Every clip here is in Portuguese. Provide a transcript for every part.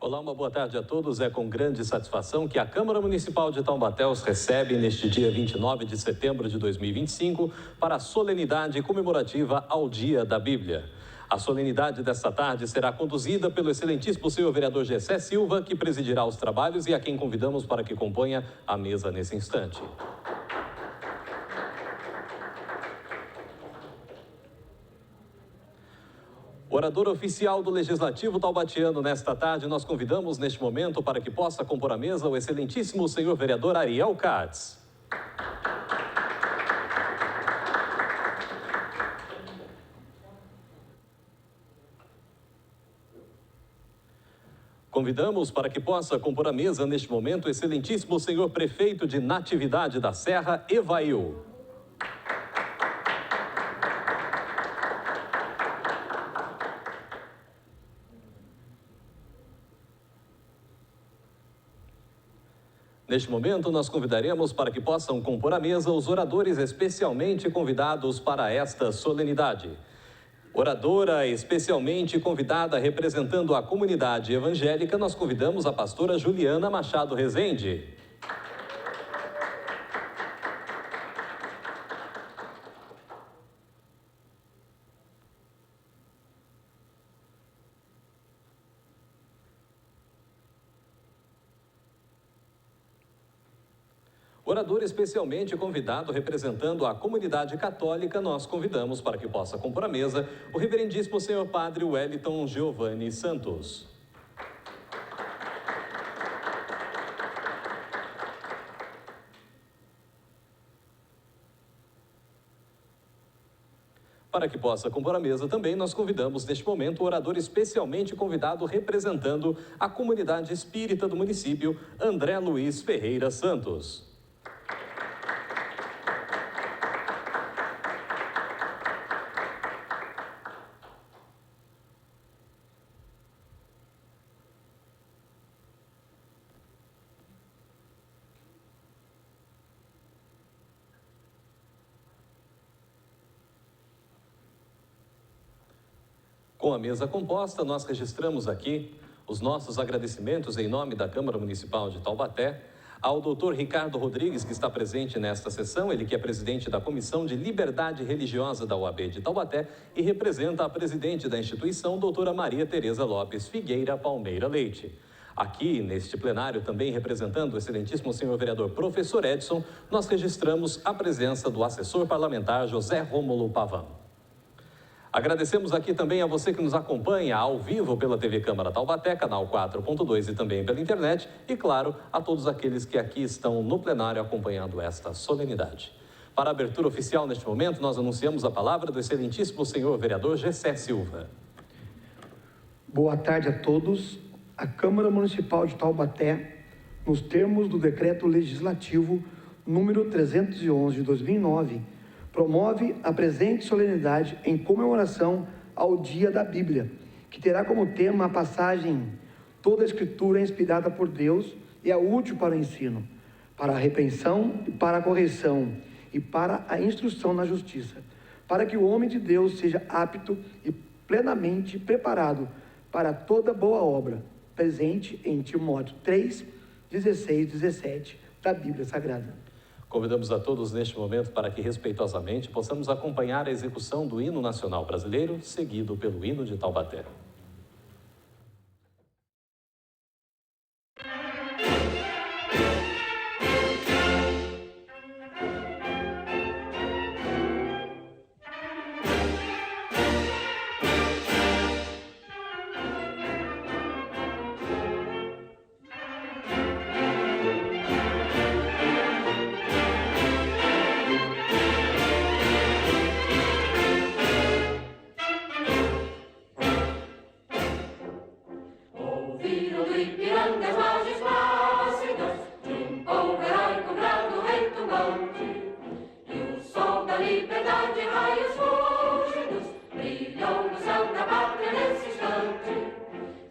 Olá, uma boa tarde a todos. É com grande satisfação que a Câmara Municipal de Taubaté os recebe neste dia 29 de setembro de 2025 para a solenidade comemorativa ao Dia da Bíblia. A solenidade desta tarde será conduzida pelo excelentíssimo senhor vereador Gessé Silva, que presidirá os trabalhos e a quem convidamos para que componha a mesa nesse instante. Orador oficial do Legislativo taubatiano nesta tarde, nós convidamos neste momento para que possa compor a mesa o excelentíssimo senhor vereador Ariel Katz. Convidamos para que possa compor a mesa neste momento o excelentíssimo senhor prefeito de Natividade da Serra, Evail. Neste momento, nós convidaremos para que possam compor a mesa os oradores especialmente convidados para esta solenidade. Oradora especialmente convidada representando a comunidade evangélica, nós convidamos a pastora Juliana Machado Rezende. Orador especialmente convidado representando a comunidade católica, nós convidamos para que possa compor a mesa o reverendíssimo senhor padre Wellington Giovanni Santos. Para que possa compor a mesa também, nós convidamos neste momento o orador especialmente convidado representando a comunidade espírita do município, André Luiz Ferreira Santos. Com a mesa composta, nós registramos aqui os nossos agradecimentos em nome da Câmara Municipal de Taubaté ao doutor Ricardo Rodrigues, que está presente nesta sessão, ele que é presidente da Comissão de Liberdade Religiosa da UAB de Taubaté e representa a presidente da instituição, doutora Maria Tereza Lopes Figueira Palmeira Leite. Aqui, neste plenário, também representando o excelentíssimo senhor vereador professor Edson, nós registramos a presença do assessor parlamentar José Rômulo Pavão. Agradecemos aqui também a você que nos acompanha ao vivo pela TV Câmara Taubaté, canal 4.2 e também pela internet, e claro, a todos aqueles que aqui estão no plenário acompanhando esta solenidade. Para a abertura oficial neste momento, nós anunciamos a palavra do excelentíssimo senhor vereador Gessé Silva. Boa tarde a todos. A Câmara Municipal de Taubaté, nos termos do Decreto Legislativo número 311 de 2009, promove a presente solenidade em comemoração ao Dia da Bíblia, que terá como tema a passagem "Toda a Escritura é inspirada por Deus e é útil para o ensino, para a repreensão e para a correção e para a instrução na justiça, para que o homem de Deus seja apto e plenamente preparado para toda boa obra", presente em Timóteo 3, 16, 17 da Bíblia Sagrada. Convidamos a todos neste momento para que, respeitosamente, possamos acompanhar a execução do hino nacional brasileiro, seguido pelo hino de Taubaté. Ipirangas, lajes plácidas, de povo heróico, brado, retumbante. E o sol da liberdade, raios fúlgidos, brilhou no céu da pátria nesse instante.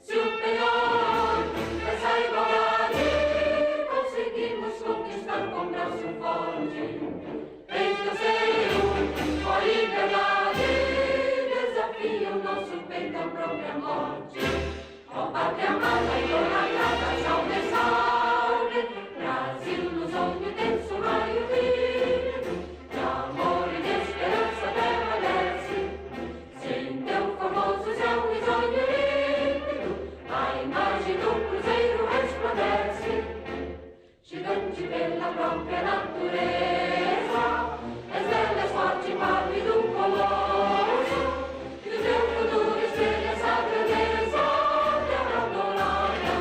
Se o penhor dessa igualdade conseguimos conquistar com braço forte, desde o seio, com a liberdade, desafia o nosso peito à própria morte. Ó pátria amada e honorada, salve, salve, Brasil nos ouve tenso raio vivo, de amor e de esperança a terra desce, se em teu formoso céu risonho límpido, a imagem do cruzeiro resplandece. Gigante pela própria natureza, és bela, és forte, pálido, colosso, e o teu futuro espelha essa grandeza, terra adorada,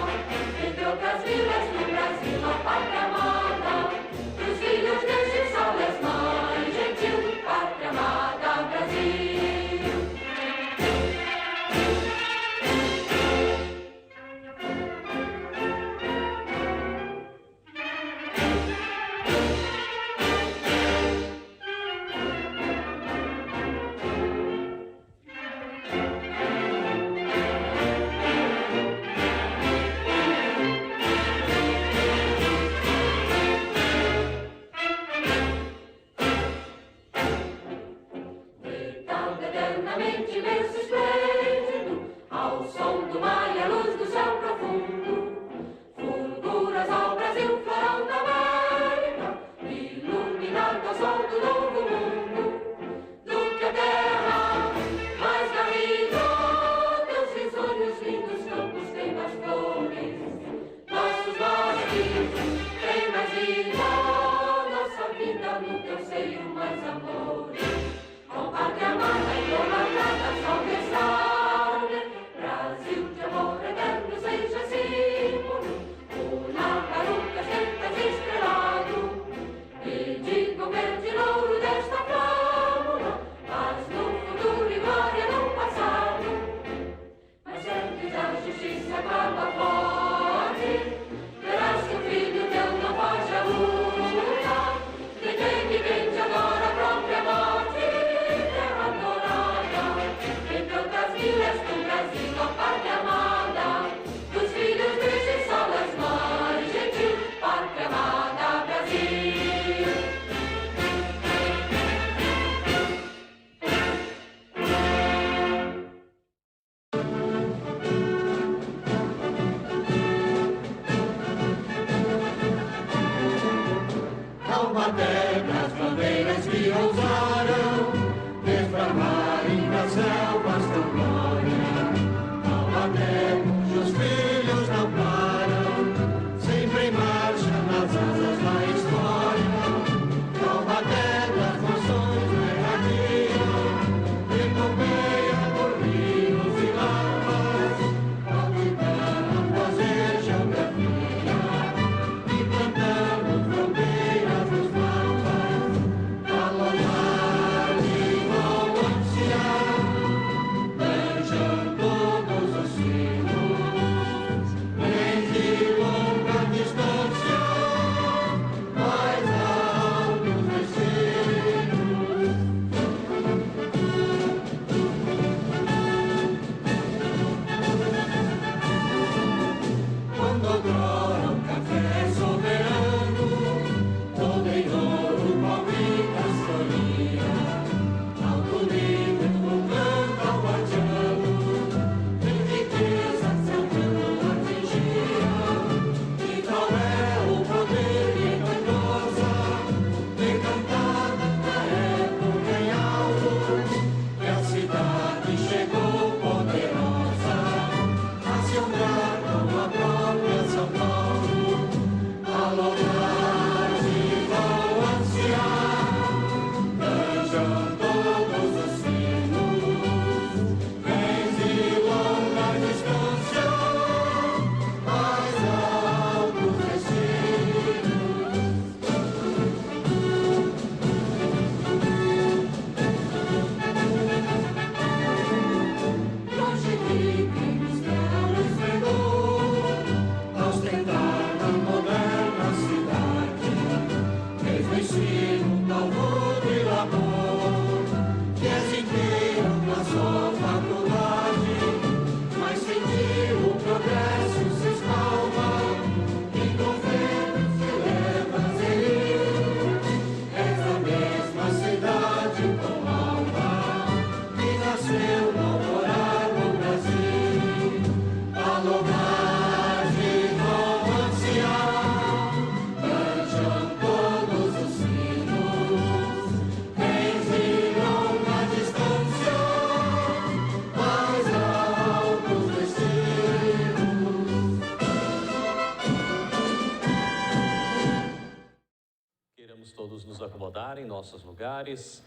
acomodar em nossos lugares.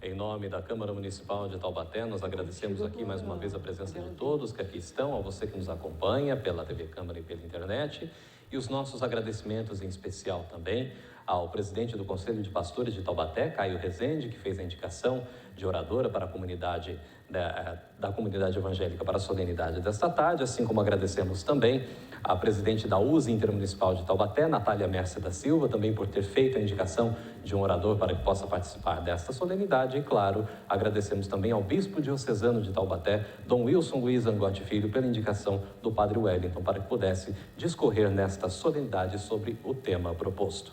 Em nome da Câmara Municipal de Taubaté, nós agradecemos aqui mais uma vez a presença de todos que aqui estão, a você que nos acompanha pela TV Câmara e pela internet, e os nossos agradecimentos em especial também ao presidente do Conselho de Pastores de Taubaté, Caio Rezende, que fez a indicação de oradora para a comunidade da comunidade evangélica para a solenidade desta tarde, assim como agradecemos também a presidente da USE Intermunicipal de Taubaté, Natália Mércia da Silva, também por ter feito a indicação de um orador para que possa participar desta solenidade. E, claro, agradecemos também ao bispo diocesano de Taubaté, Dom Wilson Luiz Angotti Filho, pela indicação do padre Wellington para que pudesse discorrer nesta solenidade sobre o tema proposto.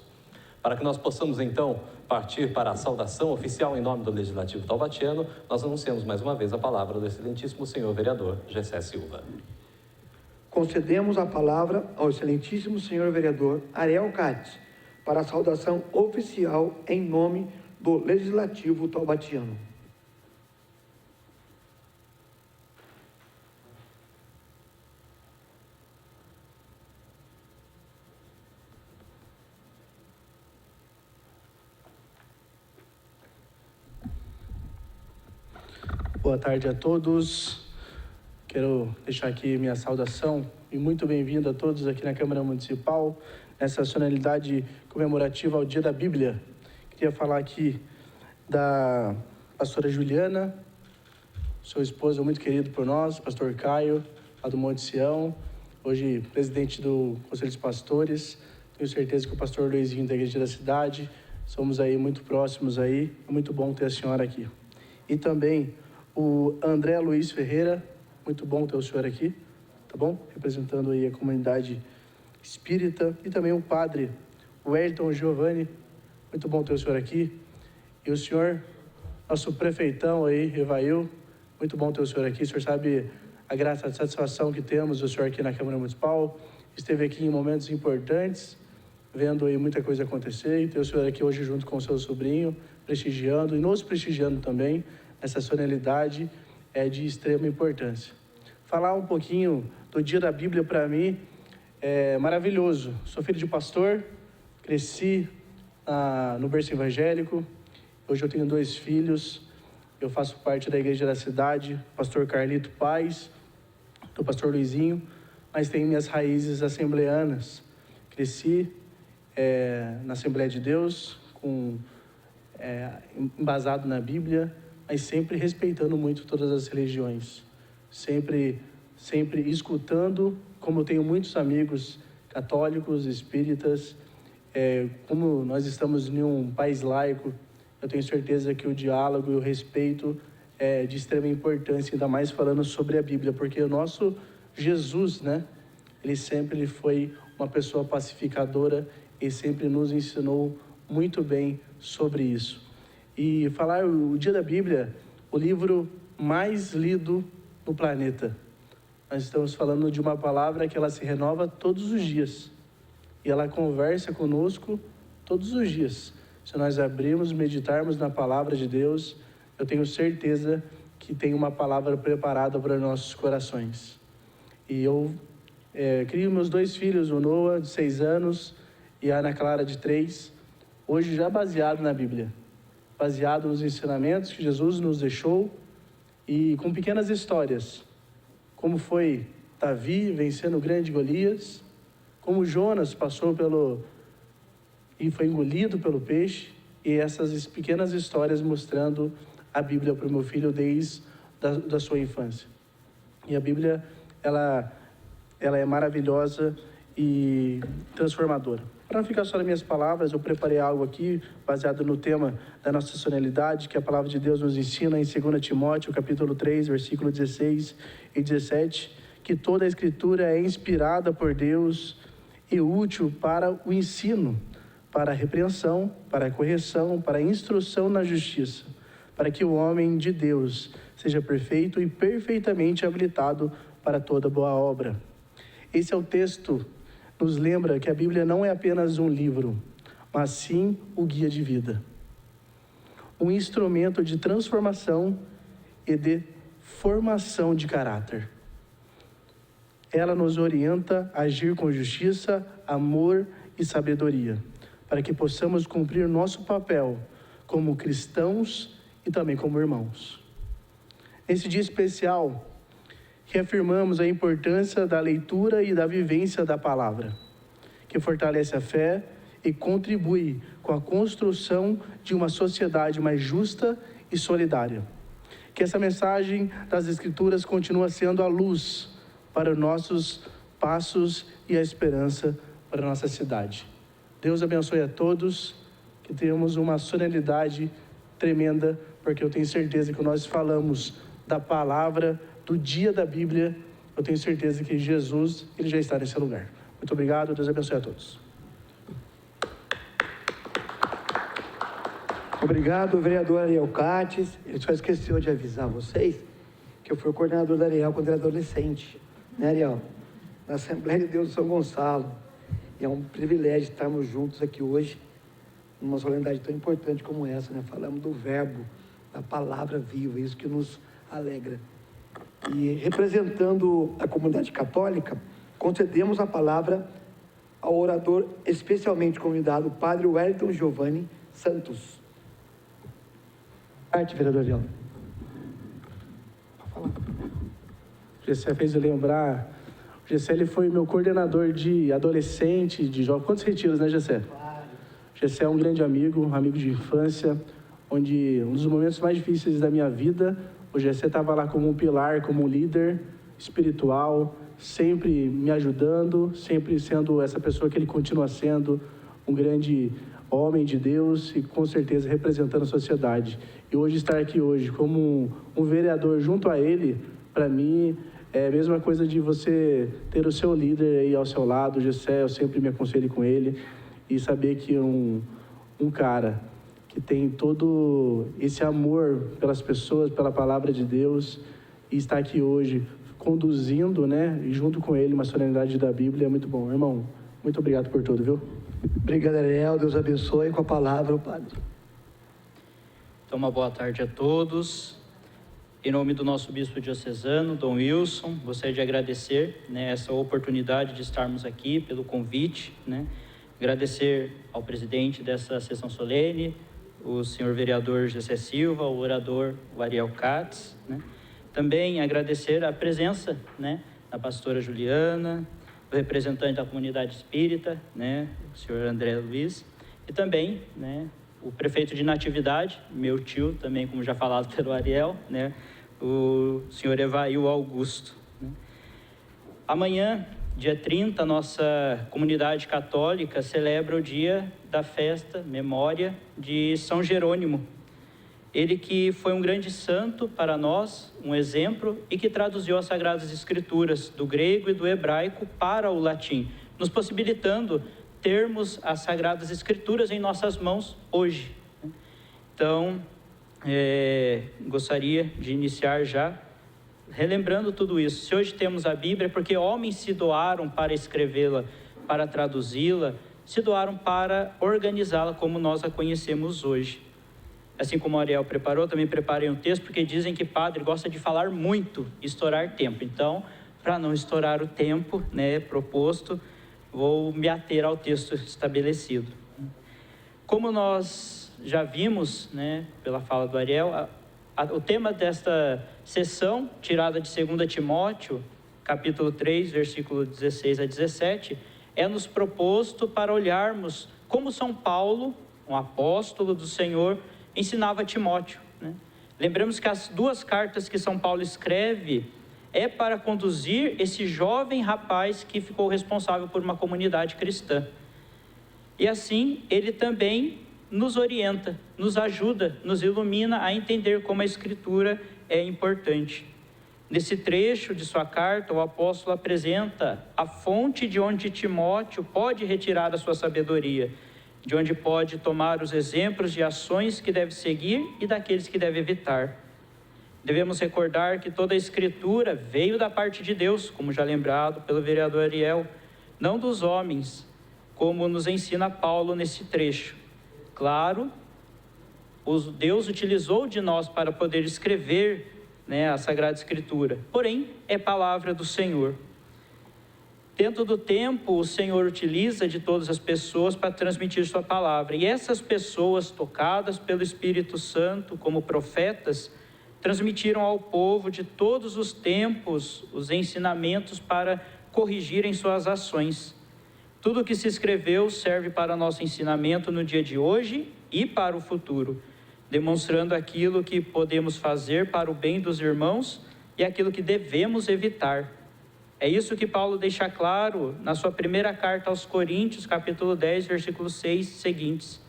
Para que nós possamos, então, partir para a saudação oficial em nome do Legislativo taubatiano, nós anunciamos mais uma vez a palavra do excelentíssimo senhor vereador Gessé Silva. Concedemos a palavra ao excelentíssimo senhor vereador Ariel Katz para a saudação oficial em nome do Legislativo taubatiano. Boa tarde a todos. Quero deixar aqui minha saudação e muito bem-vindo a todos aqui na Câmara Municipal, nessa solenidade comemorativa ao Dia da Bíblia. Queria falar aqui da pastora Juliana, seu esposo muito querido por nós, pastor Caio, lá do Monte Sião, hoje presidente do Conselho dos Pastores. Tenho certeza que o pastor Luizinho da Igreja da Cidade, somos aí muito próximos aí, é muito bom ter a senhora aqui. E também o André Luiz Ferreira, muito bom ter o senhor aqui, tá bom? Representando aí a comunidade espírita. E também o padre Wellington Giovanni, muito bom ter o senhor aqui. E o senhor, nosso prefeitão aí, Evail, muito bom ter o senhor aqui. O senhor sabe a graça, a satisfação que temos o senhor aqui na Câmara Municipal. Esteve aqui em momentos importantes, vendo aí muita coisa acontecer. E ter o senhor aqui hoje junto com o seu sobrinho, prestigiando e nos prestigiando também. Essa solenidade é de extrema importância. Falar um pouquinho do Dia da Bíblia para mim é maravilhoso. Sou filho de pastor, cresci no berço evangélico. Hoje eu tenho 2 filhos. Eu faço parte da Igreja da Cidade, pastor Carlito Paz, do pastor Luizinho, mas tenho minhas raízes assembleanas. Cresci na Assembleia de Deus, embasado na Bíblia, mas sempre respeitando muito todas as religiões, sempre escutando, como eu tenho muitos amigos católicos, espíritas, como nós estamos em um país laico, eu tenho certeza que o diálogo e o respeito é de extrema importância, ainda mais falando sobre a Bíblia, porque o nosso Jesus, né, ele sempre foi uma pessoa pacificadora e sempre nos ensinou muito bem sobre isso. E falar o Dia da Bíblia, o livro mais lido no planeta. Nós estamos falando de uma palavra que ela se renova todos os dias. E ela conversa conosco todos os dias. Se nós abrirmos, meditarmos na palavra de Deus, eu tenho certeza que tem uma palavra preparada para nossos corações. E eu crio meus 2 filhos, o Noah, de 6 anos, e a Ana Clara, de 3, hoje já baseado na Bíblia. Baseado nos ensinamentos que Jesus nos deixou e com pequenas histórias, como foi Davi vencendo o grande Golias, como Jonas passou e foi engolido pelo peixe, e essas pequenas histórias mostrando a Bíblia para o meu filho desde da sua infância. E a Bíblia, ela é maravilhosa e transformadora. Para não ficar só nas minhas palavras, eu preparei algo aqui, baseado no tema da nossa solenidade, que a palavra de Deus nos ensina em 2 Timóteo, capítulo 3, versículo 16 e 17, que toda a Escritura é inspirada por Deus e útil para o ensino, para a repreensão, para a correção, para a instrução na justiça, para que o homem de Deus seja perfeito e perfeitamente habilitado para toda boa obra. Esse é o texto nos lembra que a Bíblia não é apenas um livro, mas sim o guia de vida. Um instrumento de transformação e de formação de caráter. Ela nos orienta a agir com justiça, amor e sabedoria, para que possamos cumprir nosso papel como cristãos e também como irmãos. Nesse dia especial, reafirmamos a importância da leitura e da vivência da palavra, que fortalece a fé e contribui com a construção de uma sociedade mais justa e solidária. Que essa mensagem das Escrituras continue sendo a luz para os nossos passos e a esperança para a nossa cidade. Deus abençoe a todos, que tenhamos uma solenidade tremenda, porque eu tenho certeza que nós falamos da palavra, do dia da Bíblia, eu tenho certeza que Jesus, ele já está nesse lugar. Muito obrigado, Deus abençoe a todos. Obrigado, vereador Ariel Cates. Ele só esqueceu de avisar vocês que eu fui o coordenador da Ariel quando era adolescente, né, Ariel? Na Assembleia de Deus de São Gonçalo. E é um privilégio estarmos juntos aqui hoje, numa solenidade tão importante como essa, né? Falamos do verbo, da palavra viva, isso que nos alegra. E representando a comunidade católica, concedemos a palavra ao orador especialmente convidado, o Padre Wellington Giovanni Santos. Arte, vereador Ariel. O Gessé fez eu lembrar, o Gessé ele foi meu coordenador de adolescente, de jovem. Quantos retiros, né, Gessé? Claro. O Gessé é um grande amigo de infância, onde um dos momentos mais difíceis da minha vida, o Gessé estava lá como um pilar, como um líder espiritual, sempre me ajudando, sempre sendo essa pessoa que ele continua sendo, um grande homem de Deus e com certeza representando a sociedade. E hoje estar aqui hoje como um vereador junto a ele, para mim, é a mesma coisa de você ter o seu líder aí ao seu lado, o Gessé, eu sempre me aconselho com ele, e saber que um cara que tem todo esse amor pelas pessoas, pela palavra de Deus, e está aqui hoje conduzindo, né, e junto com ele, uma solenidade da Bíblia, é muito bom. Irmão, muito obrigado por tudo, viu? Obrigado, Ariel. Deus abençoe. Com a palavra, o Padre. Então, uma boa tarde a todos. Em nome do nosso bispo diocesano, Dom Wilson, gostaria de agradecer, né, essa oportunidade de estarmos aqui, pelo convite, né? Agradecer ao presidente dessa sessão solene, o senhor vereador Gessé Silva, o orador Ariel Cates, né? Também agradecer a presença, né, da pastora Juliana, o representante da comunidade espírita, né, o senhor André Luiz, e também, né, o prefeito de Natividade, meu tio, também, como já falado pelo Ariel, né, o senhor Evail Augusto. Né. Amanhã, dia 30, a nossa comunidade católica celebra o dia da festa, memória de São Jerônimo. Ele que foi um grande santo para nós, um exemplo, e que traduziu as Sagradas Escrituras do grego e do hebraico para o latim, nos possibilitando termos as Sagradas Escrituras em nossas mãos hoje. Então, gostaria de iniciar já relembrando tudo isso. Se hoje temos a Bíblia, é porque homens se doaram para escrevê-la, para traduzi-la, se doaram para organizá-la como nós a conhecemos hoje. Assim como o Ariel preparou, também preparei um texto, porque dizem que padre gosta de falar muito, estourar tempo. Então, para não estourar o tempo, né, proposto, vou me ater ao texto estabelecido. Como nós já vimos, né, pela fala do Ariel, o tema desta sessão, tirada de 2 Timóteo, capítulo 3, versículo 16 a 17, é nos proposto para olharmos como São Paulo, um apóstolo do Senhor, ensinava a Timóteo, né? Lembramos que as duas cartas que São Paulo escreve é para conduzir esse jovem rapaz que ficou responsável por uma comunidade cristã. E assim, ele também nos orienta, nos ajuda, nos ilumina a entender como a Escritura é importante. Nesse trecho de sua carta, o apóstolo apresenta a fonte de onde Timóteo pode retirar a sua sabedoria, de onde pode tomar os exemplos de ações que deve seguir e daqueles que deve evitar. Devemos recordar que toda a Escritura veio da parte de Deus, como já lembrado pelo vereador Ariel, não dos homens, como nos ensina Paulo nesse trecho. Claro, Deus utilizou de nós para poder escrever, né, a Sagrada Escritura, porém, é palavra do Senhor. Dentro do tempo, o Senhor utiliza de todas as pessoas para transmitir sua palavra. E essas pessoas, tocadas pelo Espírito Santo como profetas, transmitiram ao povo de todos os tempos os ensinamentos para corrigirem suas ações. Tudo o que se escreveu serve para nosso ensinamento no dia de hoje e para o futuro, demonstrando aquilo que podemos fazer para o bem dos irmãos e aquilo que devemos evitar. É isso que Paulo deixa claro na sua primeira carta aos Coríntios, capítulo 10, versículos 6 seguintes.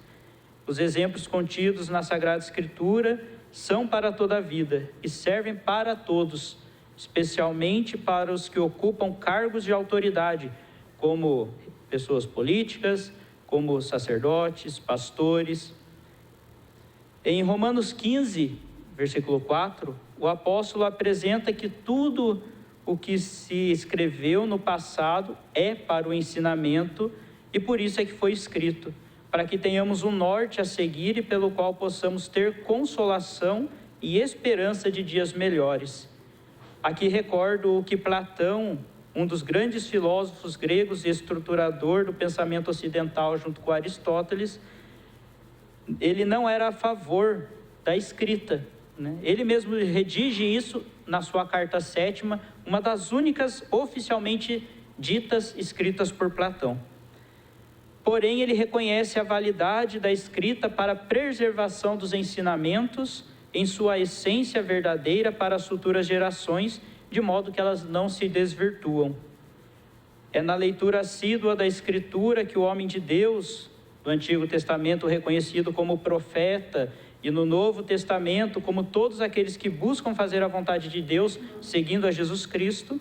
Os exemplos contidos na Sagrada Escritura são para toda a vida e servem para todos, especialmente para os que ocupam cargos de autoridade, como pessoas políticas, como sacerdotes, pastores. Em Romanos 15, versículo 4, o apóstolo apresenta que tudo o que se escreveu no passado é para o ensinamento e por isso é que foi escrito, para que tenhamos um norte a seguir e pelo qual possamos ter consolação e esperança de dias melhores. Aqui recordo o que Platão, um dos grandes filósofos gregos e estruturador do pensamento ocidental junto com Aristóteles, ele não era a favor da escrita, né? Ele mesmo redige isso na sua carta 7ª, uma das únicas oficialmente ditas escritas por Platão. Porém, ele reconhece a validade da escrita para a preservação dos ensinamentos em sua essência verdadeira para as futuras gerações, de modo que elas não se desvirtuam. É na leitura assídua da Escritura que o homem de Deus, do Antigo Testamento reconhecido como profeta, e no Novo Testamento, como todos aqueles que buscam fazer a vontade de Deus, seguindo a Jesus Cristo,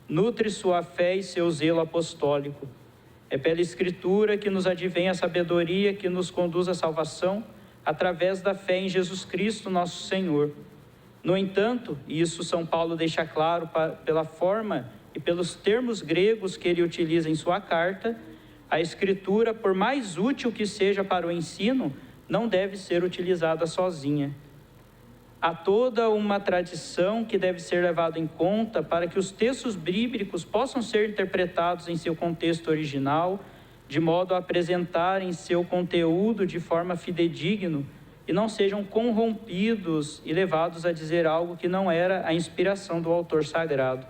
nutre sua fé e seu zelo apostólico. É pela Escritura que nos advém a sabedoria que nos conduz à salvação, através da fé em Jesus Cristo, nosso Senhor. No entanto, e isso São Paulo deixa claro pela forma e pelos termos gregos que ele utiliza em sua carta, a Escritura, por mais útil que seja para o ensino, não deve ser utilizada sozinha. Há toda uma tradição que deve ser levada em conta para que os textos bíblicos possam ser interpretados em seu contexto original, de modo a apresentarem seu conteúdo de forma fidedigna e não sejam corrompidos e levados a dizer algo que não era a inspiração do autor sagrado.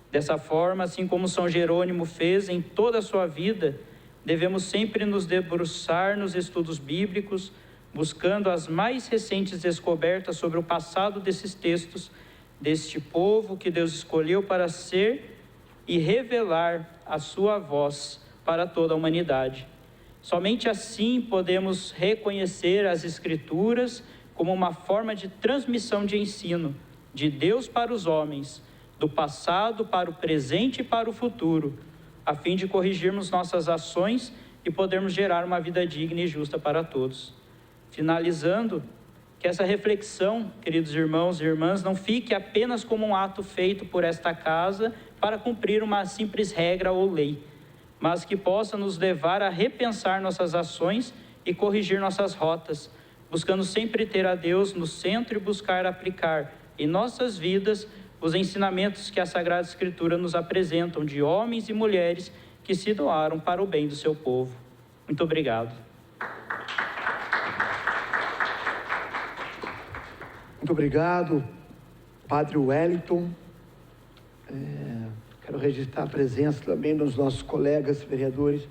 Dessa forma, assim como São Jerônimo fez em toda a sua vida, devemos sempre nos debruçar nos estudos bíblicos, buscando as mais recentes descobertas sobre o passado desses textos, deste povo que Deus escolheu para ser e revelar a sua voz para toda a humanidade. Somente assim podemos reconhecer as Escrituras como uma forma de transmissão de ensino de Deus para os homens, do passado para o presente e para o futuro, a fim de corrigirmos nossas ações e podermos gerar uma vida digna e justa para todos. Finalizando, que essa reflexão, queridos irmãos e irmãs, não fique apenas como um ato feito por esta casa para cumprir uma simples regra ou lei, mas que possa nos levar a repensar nossas ações e corrigir nossas rotas, buscando sempre ter a Deus no centro e buscar aplicar em nossas vidas os ensinamentos que a Sagrada Escritura nos apresentam de homens e mulheres que se doaram para o bem do seu povo. Muito obrigado. Muito obrigado, Padre Wellington. Quero registrar a presença também dos nossos colegas vereadores,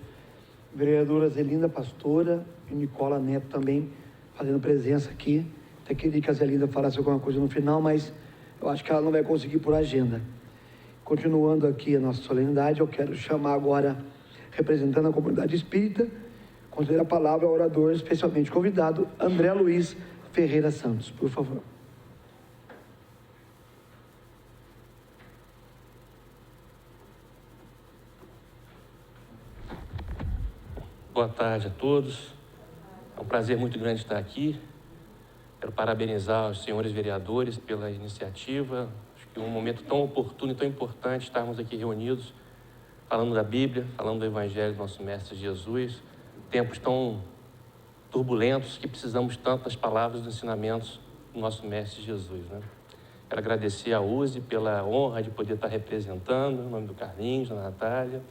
vereadora Zelinda Pastora e Nicola Neto também fazendo presença aqui. Até queria que a Zelinda falasse alguma coisa no final, mas eu acho que ela não vai conseguir por agenda. Continuando aqui a nossa solenidade, eu quero chamar agora, representando a comunidade espírita, conceder a palavra ao orador especialmente convidado, André Luiz Ferreira Santos, por favor. Boa tarde a todos. É um prazer muito grande estar aqui. Quero parabenizar os senhores vereadores pela iniciativa. Acho que é um momento tão oportuno e tão importante estarmos aqui reunidos, falando da Bíblia, falando do Evangelho do nosso Mestre Jesus. Tempos tão turbulentos que precisamos tanto das palavras e dos ensinamentos do nosso Mestre Jesus, né? Quero agradecer a USE pela honra de poder estar representando, em nome do Carlinhos, da Natália,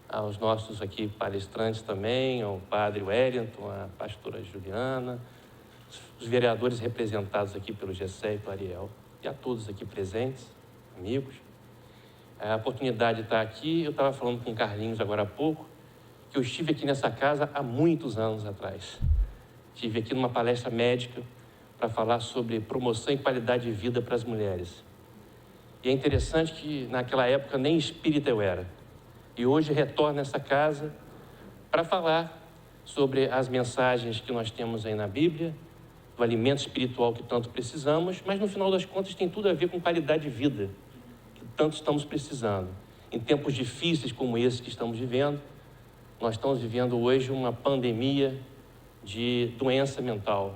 aos nossos aqui palestrantes também, ao padre Wellington, à pastora Juliana, os vereadores representados aqui pelo Gessé e pelo Ariel, e a todos aqui presentes, amigos. A oportunidade de estar aqui, eu estava falando com o Carlinhos agora há pouco, que eu estive aqui nessa casa há muitos anos atrás. Estive aqui numa palestra médica para falar sobre promoção e qualidade de vida para as mulheres. E é interessante que naquela época nem espírita eu era. E hoje retorno a essa casa para falar sobre as mensagens que nós temos aí na Bíblia, do alimento espiritual que tanto precisamos, mas no final das contas tem tudo a ver com qualidade de vida, que tanto estamos precisando. Em tempos difíceis como esse que estamos vivendo, nós estamos vivendo hoje uma pandemia de doença mental.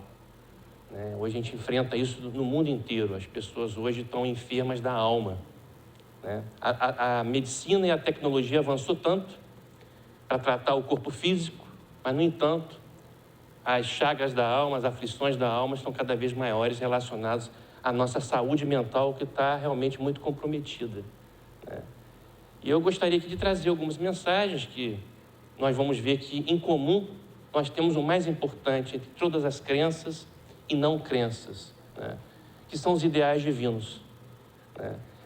Hoje a gente enfrenta isso no mundo inteiro. As pessoas hoje estão enfermas da alma. A medicina e a tecnologia avançou tanto para tratar o corpo físico, mas, no entanto, as chagas da alma, as aflições da alma estão cada vez maiores relacionadas à nossa saúde mental, que está realmente muito comprometida. E eu gostaria aqui de trazer algumas mensagens que nós vamos ver que, em comum, nós temos o mais importante entre todas as crenças e não crenças, que são os ideais divinos.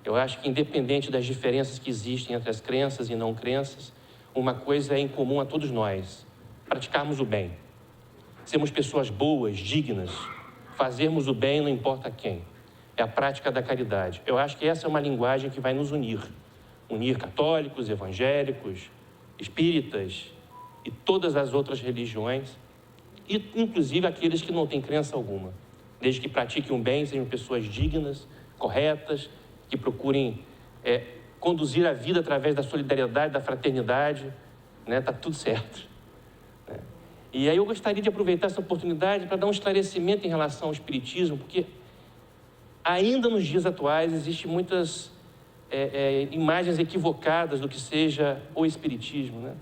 Eu acho que, independente das diferenças que existem entre as crenças e não crenças, uma coisa é em comum a todos nós: praticarmos o bem, sermos pessoas boas, dignas, fazermos o bem não importa quem. É a prática da caridade. Eu acho que essa é uma linguagem que vai nos unir católicos, evangélicos, espíritas e todas as outras religiões, e inclusive aqueles que não têm crença alguma, desde que pratiquem o bem, sejam pessoas dignas, corretas, que procurem conduzir a vida através da solidariedade, da fraternidade, tá tudo certo. E aí eu gostaria de aproveitar essa oportunidade para dar um esclarecimento em relação ao espiritismo, porque ainda nos dias atuais existem muitas imagens equivocadas do que seja o espiritismo.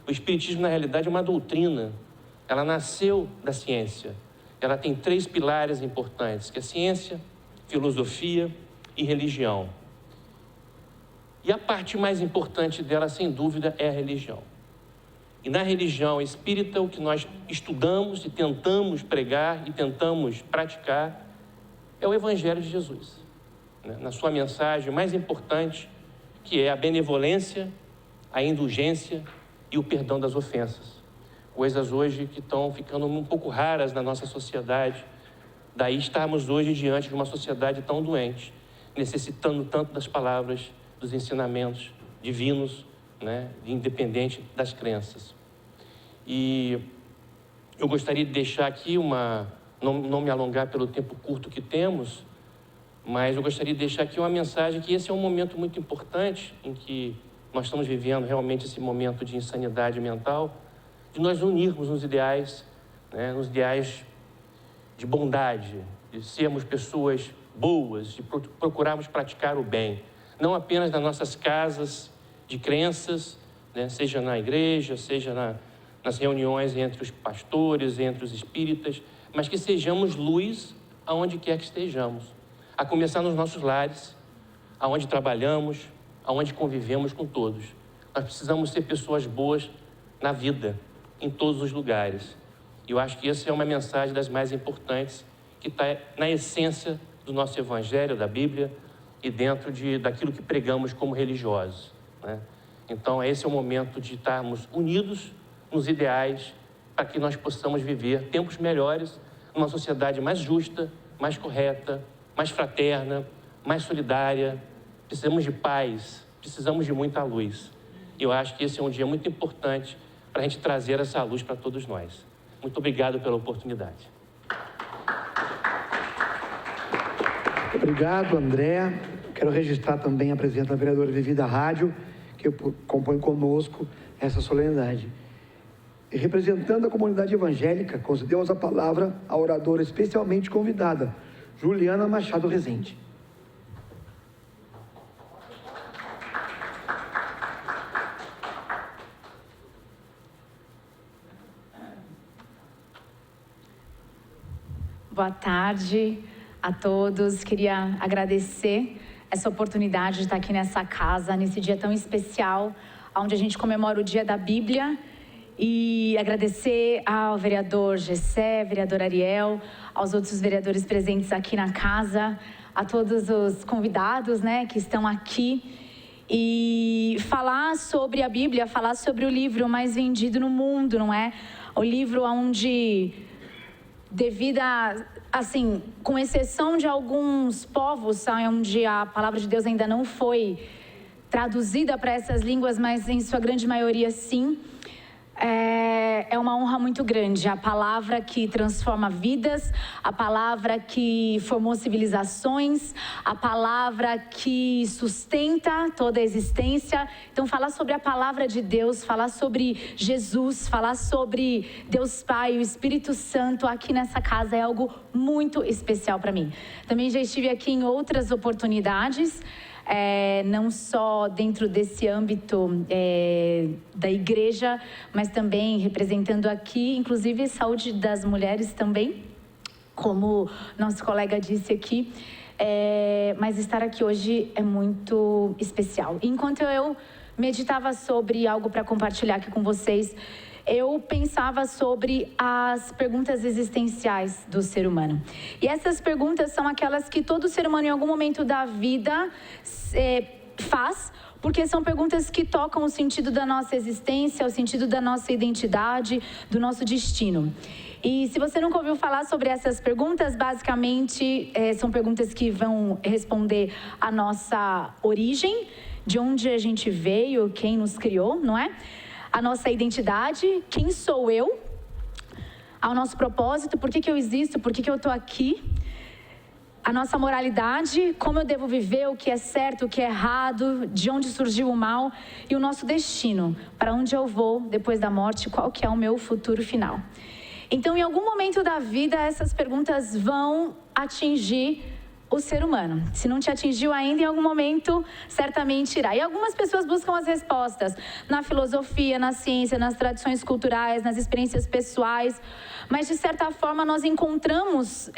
O espiritismo, na realidade, é uma doutrina. Ela nasceu da ciência. Ela tem 3 pilares importantes, que é ciência, filosofia e religião. E a parte mais importante dela, sem dúvida, é a religião. E na religião espírita, o que nós estudamos e tentamos pregar e tentamos praticar é o Evangelho de Jesus, na sua mensagem mais importante, que é a benevolência, a indulgência e o perdão das ofensas. Coisas hoje que estão ficando um pouco raras na nossa sociedade. Daí estarmos hoje diante de uma sociedade tão doente, necessitando tanto das palavras, dos ensinamentos divinos, independente das crenças. E eu gostaria de deixar aqui não me alongar pelo tempo curto que temos, mas eu gostaria de deixar aqui uma mensagem que esse é um momento muito importante em que nós estamos vivendo realmente esse momento de insanidade mental, de nós unirmos nos ideais de bondade, de sermos pessoas boas, de procurarmos praticar o bem, não apenas nas nossas casas de crenças, seja na igreja, seja nas reuniões entre os pastores, entre os espíritas, mas que sejamos luz aonde quer que estejamos, a começar nos nossos lares, aonde trabalhamos, aonde convivemos com todos. Nós precisamos ser pessoas boas na vida, em todos os lugares. E eu acho que essa é uma mensagem das mais importantes, que está na essência do nosso Evangelho, da Bíblia, e dentro daquilo que pregamos como religiosos. Então, esse é o momento de estarmos unidos nos ideais, para que nós possamos viver tempos melhores, numa sociedade mais justa, mais correta, mais fraterna, mais solidária. Precisamos de paz, precisamos de muita luz. E eu acho que esse é um dia muito importante para a gente trazer essa luz para todos nós. Muito obrigado pela oportunidade. Obrigado, André. Quero registrar também a presença da vereadora Vivi da Rádio, que compõe conosco essa solenidade. E representando a comunidade evangélica, concedemos a palavra à oradora especialmente convidada, Juliana Machado Rezende. Boa tarde a todos. Queria agradecer essa oportunidade de estar aqui nessa casa, nesse dia tão especial, onde a gente comemora o Dia da Bíblia. E agradecer ao vereador Gessé, vereador Ariel, aos outros vereadores presentes aqui na casa, a todos os convidados, né, que estão aqui. E falar sobre a Bíblia, falar sobre o livro mais vendido no mundo, não é? O livro onde, devido a, assim, com exceção de alguns povos, onde a palavra de Deus ainda não foi traduzida para essas línguas, mas em sua grande maioria sim, é uma honra muito grande. A palavra que transforma vidas, a palavra que formou civilizações, a palavra que sustenta toda a existência. Então, falar sobre a palavra de Deus, falar sobre Jesus, falar sobre Deus Pai, o Espírito Santo aqui nessa casa é algo muito especial para mim. Também já estive aqui em outras oportunidades, não só dentro desse âmbito da igreja, mas também representando aqui, inclusive, saúde das mulheres também, como nosso colega disse aqui, mas estar aqui hoje é muito especial. Enquanto eu meditava sobre algo para compartilhar aqui com vocês, eu pensava sobre as perguntas existenciais do ser humano. E essas perguntas são aquelas que todo ser humano em algum momento da vida faz, porque são perguntas que tocam o sentido da nossa existência, o sentido da nossa identidade, do nosso destino. E se você nunca ouviu falar sobre essas perguntas, basicamente são perguntas que vão responder à nossa origem, de onde a gente veio, quem nos criou, não é? A nossa identidade, quem sou eu, ao nosso propósito, por que eu existo, por que eu estou aqui, a nossa moralidade, como eu devo viver, o que é certo, o que é errado, de onde surgiu o mal, e o nosso destino, para onde eu vou depois da morte, qual que é o meu futuro final. Então, em algum momento da vida, essas perguntas vão atingir o ser humano. Se não te atingiu ainda, em algum momento, certamente irá. E algumas pessoas buscam as respostas na filosofia, na ciência, nas tradições culturais, nas experiências pessoais, mas, de certa forma, nós encontramos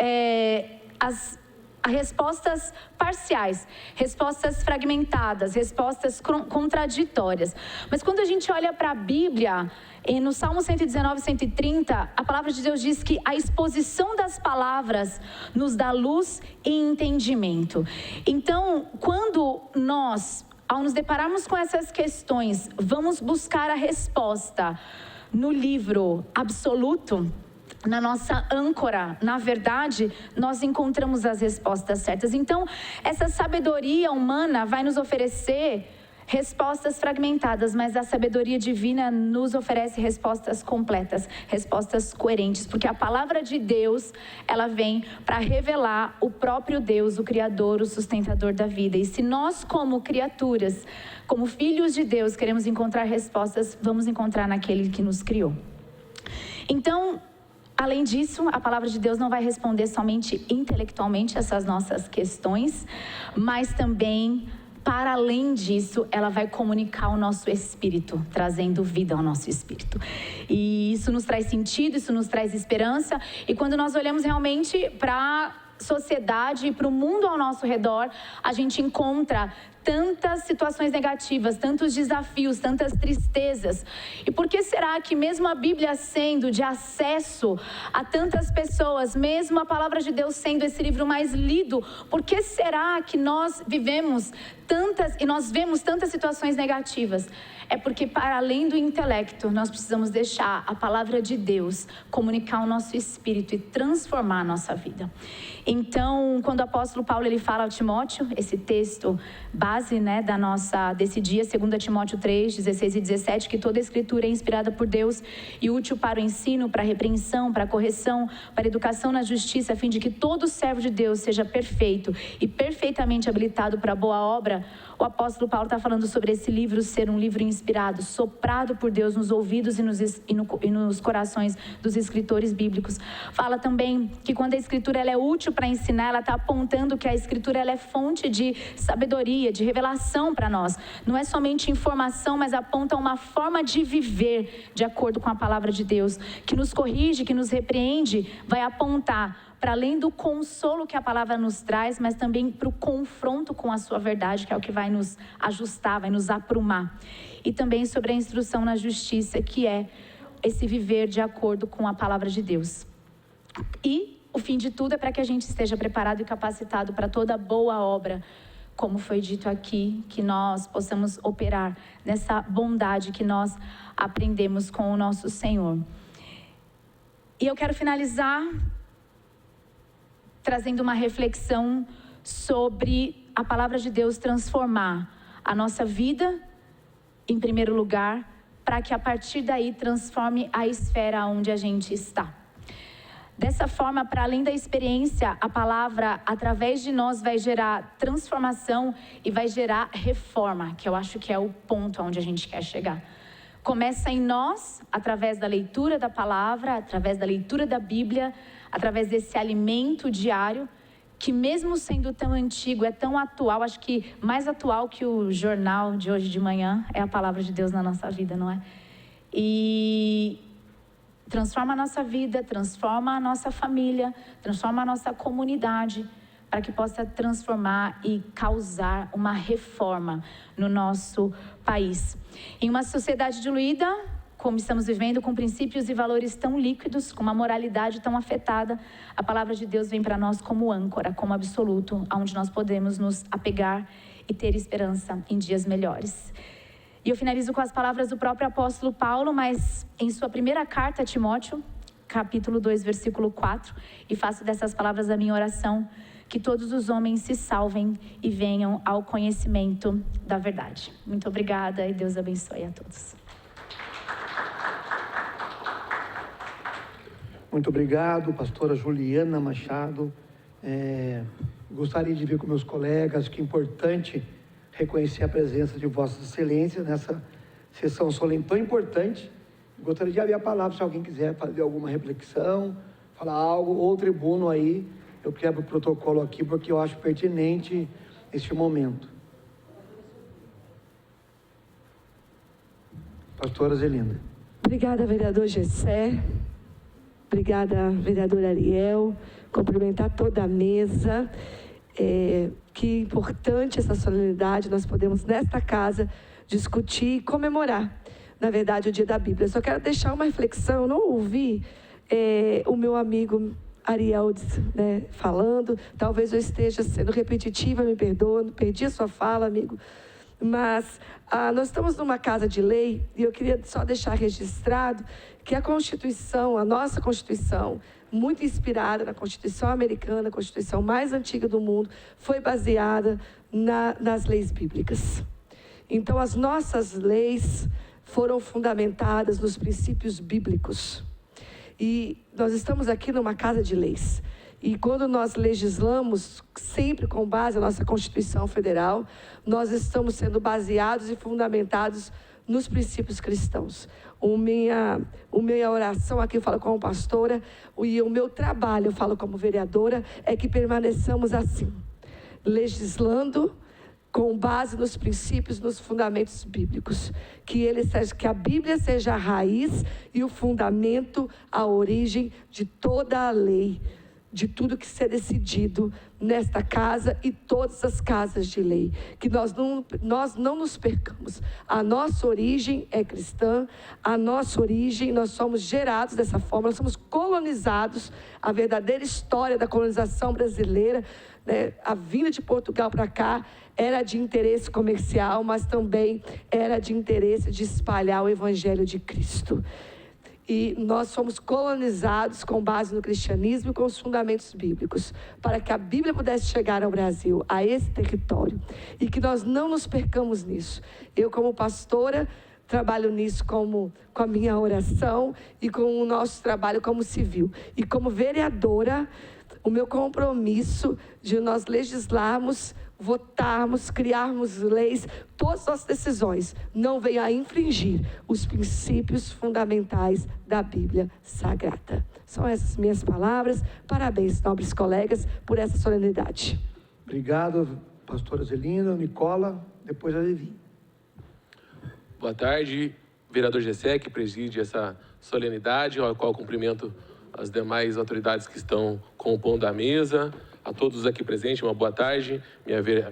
as respostas parciais, respostas fragmentadas, respostas contraditórias. Mas quando a gente olha para a Bíblia, no Salmo 119, 130, a palavra de Deus diz que a exposição das palavras nos dá luz e entendimento. Então, quando nós, ao nos depararmos com essas questões, vamos buscar a resposta no livro absoluto, na nossa âncora, na verdade, nós encontramos as respostas certas. Então, essa sabedoria humana vai nos oferecer respostas fragmentadas, mas a sabedoria divina nos oferece respostas completas, respostas coerentes, porque a palavra de Deus, ela vem para revelar o próprio Deus, o Criador, o sustentador da vida. E se nós, como criaturas, como filhos de Deus, queremos encontrar respostas, vamos encontrar naquele que nos criou. Então, além disso, a palavra de Deus não vai responder somente intelectualmente essas nossas questões, mas também, para além disso, ela vai comunicar o nosso espírito, trazendo vida ao nosso espírito. E isso nos traz sentido, isso nos traz esperança. E quando nós olhamos realmente para a sociedade e para o mundo ao nosso redor, a gente encontra tantas situações negativas, tantos desafios, tantas tristezas. E por que será que mesmo a Bíblia sendo de acesso a tantas pessoas, mesmo a palavra de Deus sendo esse livro mais lido, por que será que nós vivemos tantas e nós vemos tantas situações negativas? É porque, para além do intelecto, nós precisamos deixar a palavra de Deus comunicar o nosso espírito e transformar a nossa vida. Então, quando o apóstolo Paulo ele fala ao Timóteo, esse texto base, né, desse dia, 2 Timóteo 3, 16 e 17, que toda a escritura é inspirada por Deus e útil para o ensino, para a repreensão, para a correção, para a educação na justiça, a fim de que todo servo de Deus seja perfeito e perfeitamente habilitado para a boa obra. O apóstolo Paulo está falando sobre esse livro ser um livro inspirado, soprado por Deus nos ouvidos e nos corações dos escritores bíblicos. Fala também que quando a escritura ela é útil para ensinar, ela está apontando que a escritura ela é fonte de sabedoria, de revelação para nós. Não é somente informação, mas aponta uma forma de viver de acordo com a palavra de Deus, que nos corrige, que nos repreende, vai apontar para além do consolo que a palavra nos traz, mas também para o confronto com a sua verdade, que é o que vai nos ajustar, vai nos aprumar. E também sobre a instrução na justiça, que é esse viver de acordo com a palavra de Deus. E o fim de tudo é para que a gente esteja preparado e capacitado para toda boa obra, como foi dito aqui, que nós possamos operar nessa bondade que nós aprendemos com o nosso Senhor. E eu quero finalizar trazendo uma reflexão sobre a palavra de Deus transformar a nossa vida, em primeiro lugar, para que a partir daí transforme a esfera onde a gente está. Dessa forma, para além da experiência, a palavra, através de nós, vai gerar transformação e vai gerar reforma, que eu acho que é o ponto onde a gente quer chegar. Começa em nós, através da leitura da palavra, através da leitura da Bíblia, através desse alimento diário, que mesmo sendo tão antigo, é tão atual, acho que mais atual que o jornal de hoje de manhã, é a palavra de Deus na nossa vida, não é? E transforma a nossa vida, transforma a nossa família, transforma a nossa comunidade, para que possa transformar e causar uma reforma no nosso país. Em uma sociedade diluída, como estamos vivendo, com princípios e valores tão líquidos, com uma moralidade tão afetada, a palavra de Deus vem para nós como âncora, como absoluto, onde nós podemos nos apegar e ter esperança em dias melhores. E eu finalizo com as palavras do próprio apóstolo Paulo, mas em sua primeira carta a Timóteo, capítulo 2, versículo 4, e faço dessas palavras a minha oração, que todos os homens se salvem e venham ao conhecimento da verdade. Muito obrigada e Deus abençoe a todos. Muito obrigado, pastora Juliana Machado. Gostaria de ver com meus colegas que é importante reconhecer a presença de Vossas Excelências nessa sessão solene tão importante. Gostaria de abrir a palavra se alguém quiser fazer alguma reflexão, falar algo, ou tribuno aí. Eu quebro o protocolo aqui porque eu acho pertinente este momento. Pastora Zelinda. Obrigada, vereador Gessé. Obrigada, vereador Ariel. Cumprimentar toda a mesa. Que importante essa solenidade, nós podemos, nesta casa, discutir e comemorar, na verdade, o Dia da Bíblia. Eu só quero deixar uma reflexão, eu não ouvi o meu amigo Ariel falando, talvez eu esteja sendo repetitiva, me perdoa, perdi a sua fala, amigo, mas nós estamos numa casa de lei, e eu queria só deixar registrado que a Constituição, a nossa Constituição, muito inspirada na Constituição americana, a Constituição mais antiga do mundo, foi baseada nas leis bíblicas. Então, as nossas leis foram fundamentadas nos princípios bíblicos. E nós estamos aqui numa casa de leis. E quando nós legislamos, sempre com base na nossa Constituição Federal, nós estamos sendo baseados e fundamentados nos princípios cristãos. A minha oração aqui, eu falo como pastora, e o meu trabalho, eu falo como vereadora, é que permaneçamos assim, legislando com base nos princípios, nos fundamentos bíblicos. Que a Bíblia seja a raiz e o fundamento, a origem de toda a lei, de tudo que ser decidido nesta casa e todas as casas de lei. Que nós não nos percamos. A nossa origem é cristã, a nossa origem, nós somos gerados dessa forma, nós somos colonizados. A verdadeira história da colonização brasileira, a vinda de Portugal para cá, era de interesse comercial, mas também era de interesse de espalhar o Evangelho de Cristo. E nós fomos colonizados com base no cristianismo e com os fundamentos bíblicos, para que a Bíblia pudesse chegar ao Brasil, a esse território, e que nós não nos percamos nisso. Eu, como pastora, trabalho nisso com a minha oração e com o nosso trabalho como civil. E como vereadora, o meu compromisso de nós legislarmos, votarmos, criarmos leis, todas as nossas decisões não venham a infringir os princípios fundamentais da Bíblia Sagrada. São essas minhas palavras. Parabéns, nobres colegas, por essa solenidade. Obrigado, pastora Zelinda, Nicola, depois a Levi. Boa tarde, vereador Gessé, que preside essa solenidade, ao qual cumprimento as demais autoridades que estão compondo a mesa, a todos aqui presentes, uma boa tarde.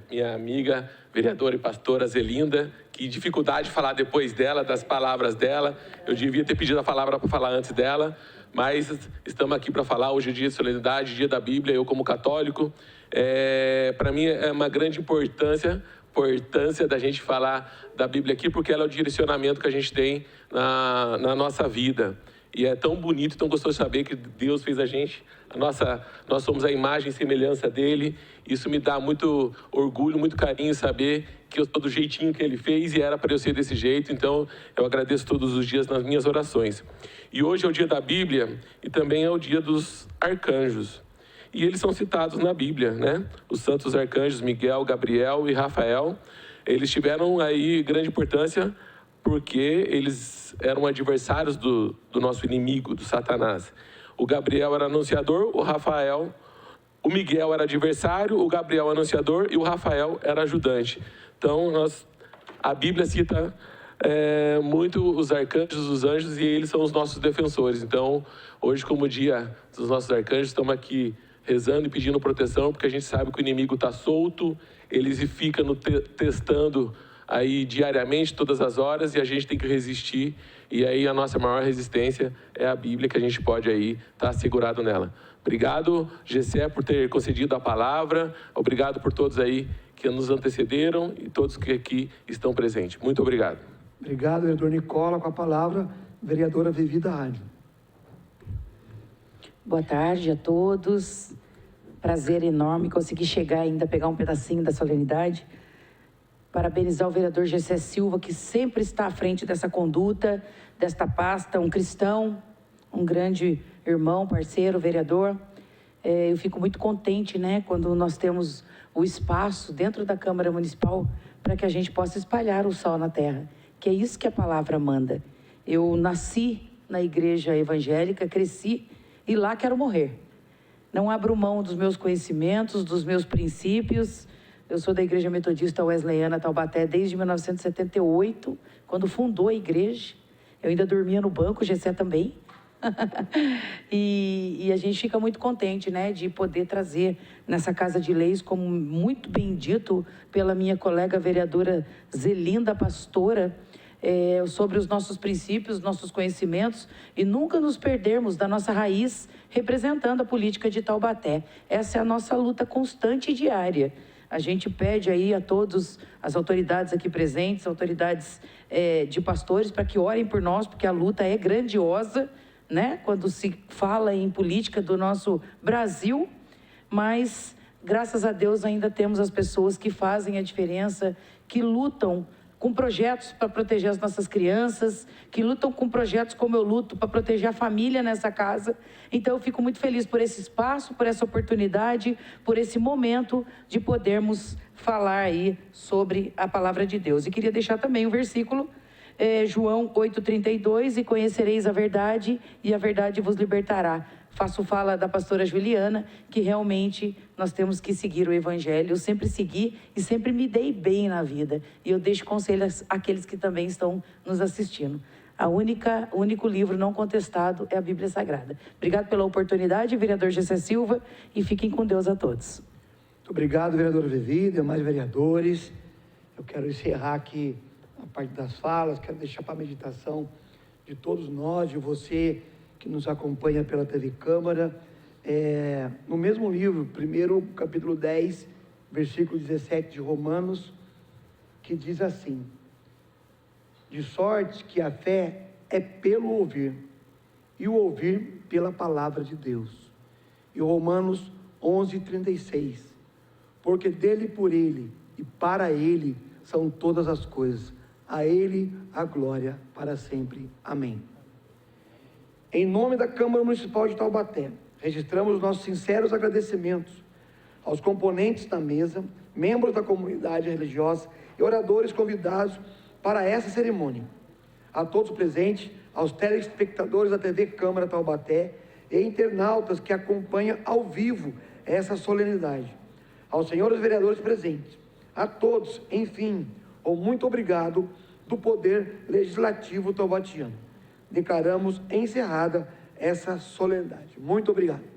Minha amiga, vereadora e pastora Zelinda, que dificuldade de falar depois dela, das palavras dela. Eu devia ter pedido a palavra para falar antes dela, mas estamos aqui para falar. Hoje é dia de solenidade, dia da Bíblia. Eu, como católico, para mim é uma grande importância da gente falar da Bíblia aqui, porque ela é o direcionamento que a gente tem na nossa vida. E é tão bonito, tão gostoso saber que Deus fez a gente, nós somos a imagem e semelhança dele. Isso me dá muito orgulho, muito carinho saber que eu sou do jeitinho que ele fez e era para eu ser desse jeito. Então, eu agradeço todos os dias nas minhas orações. E hoje é o dia da Bíblia e também é o dia dos arcanjos. E eles são citados na Bíblia, né? Os santos arcanjos Miguel, Gabriel e Rafael, eles tiveram aí grande importância porque eles eram adversários do nosso inimigo, do Satanás. O Gabriel era anunciador, o Miguel era adversário, o Gabriel anunciador e o Rafael era ajudante. Então, a Bíblia cita muito os arcanjos, os anjos, e eles são os nossos defensores. Então, hoje, como dia dos nossos arcanjos, estamos aqui rezando e pedindo proteção, porque a gente sabe que o inimigo está solto, eles ficam testando aí diariamente, todas as horas, e a gente tem que resistir. E aí a nossa maior resistência é a Bíblia, que a gente pode aí estar segurado nela. Obrigado, Gessé, por ter concedido a palavra. Obrigado por todos aí que nos antecederam e todos que aqui estão presentes. Muito obrigado. Obrigado, vereador Nicola. Com a palavra, vereadora Vivi da Rádio. Boa tarde a todos. Prazer enorme conseguir chegar ainda, pegar um pedacinho da solenidade. Parabenizar o vereador Gessé Silva, que sempre está à frente dessa conduta, desta pasta, um cristão, um grande irmão, parceiro, vereador. Eu fico muito contente, né, quando nós temos o espaço dentro da Câmara Municipal para que a gente possa espalhar o sol na terra, que é isso que a palavra manda. Eu nasci na igreja evangélica, cresci e lá quero morrer. Não abro mão dos meus conhecimentos, dos meus princípios. Eu sou da Igreja Metodista Wesleyana Taubaté desde 1978, quando fundou a igreja. Eu ainda dormia no banco, o Gessé também. e a gente fica muito contente, né, de poder trazer nessa Casa de Leis, como muito bem dito pela minha colega vereadora Zelinda, pastora, sobre os nossos princípios, nossos conhecimentos, e nunca nos perdermos da nossa raiz representando a política de Taubaté. Essa é a nossa luta constante e diária. A gente pede aí a todos, as autoridades aqui presentes, autoridades de pastores, para que orem por nós, porque a luta é grandiosa, né? Quando se fala em política do nosso Brasil, mas graças a Deus ainda temos as pessoas que fazem a diferença, que lutam com projetos para proteger as nossas crianças, que lutam com projetos como eu luto para proteger a família nessa casa. Então eu fico muito feliz por esse espaço, por essa oportunidade, por esse momento de podermos falar aí sobre a palavra de Deus. E queria deixar também o versículo, João 8,32, e conhecereis a verdade e a verdade vos libertará. Faço fala da pastora Juliana, que realmente nós temos que seguir o Evangelho. Eu sempre segui e sempre me dei bem na vida. E eu deixo conselhos àqueles que também estão nos assistindo. O único livro não contestado é a Bíblia Sagrada. Obrigado pela oportunidade, vereador Gessé Silva, e fiquem com Deus a todos. Muito obrigado, vereadora Vivi, demais vereadores. Eu quero encerrar aqui a parte das falas, quero deixar para a meditação de todos nós, de você que nos acompanha pela TV Câmara, no mesmo livro, primeiro capítulo 10, versículo 17 de Romanos, que diz assim: de sorte que a fé é pelo ouvir, e o ouvir pela palavra de Deus. E Romanos 11:36, porque dele, por ele e para ele são todas as coisas, a ele a glória para sempre. Amém. Em nome da Câmara Municipal de Taubaté, registramos os nossos sinceros agradecimentos aos componentes da mesa, membros da comunidade religiosa e oradores convidados para essa cerimônia. A todos presentes, aos telespectadores da TV Câmara Taubaté e internautas que acompanham ao vivo essa solenidade. Aos senhores vereadores presentes, a todos, enfim, o muito obrigado do Poder Legislativo taubatiano. Declaramos encerrada essa solenidade. Muito obrigado.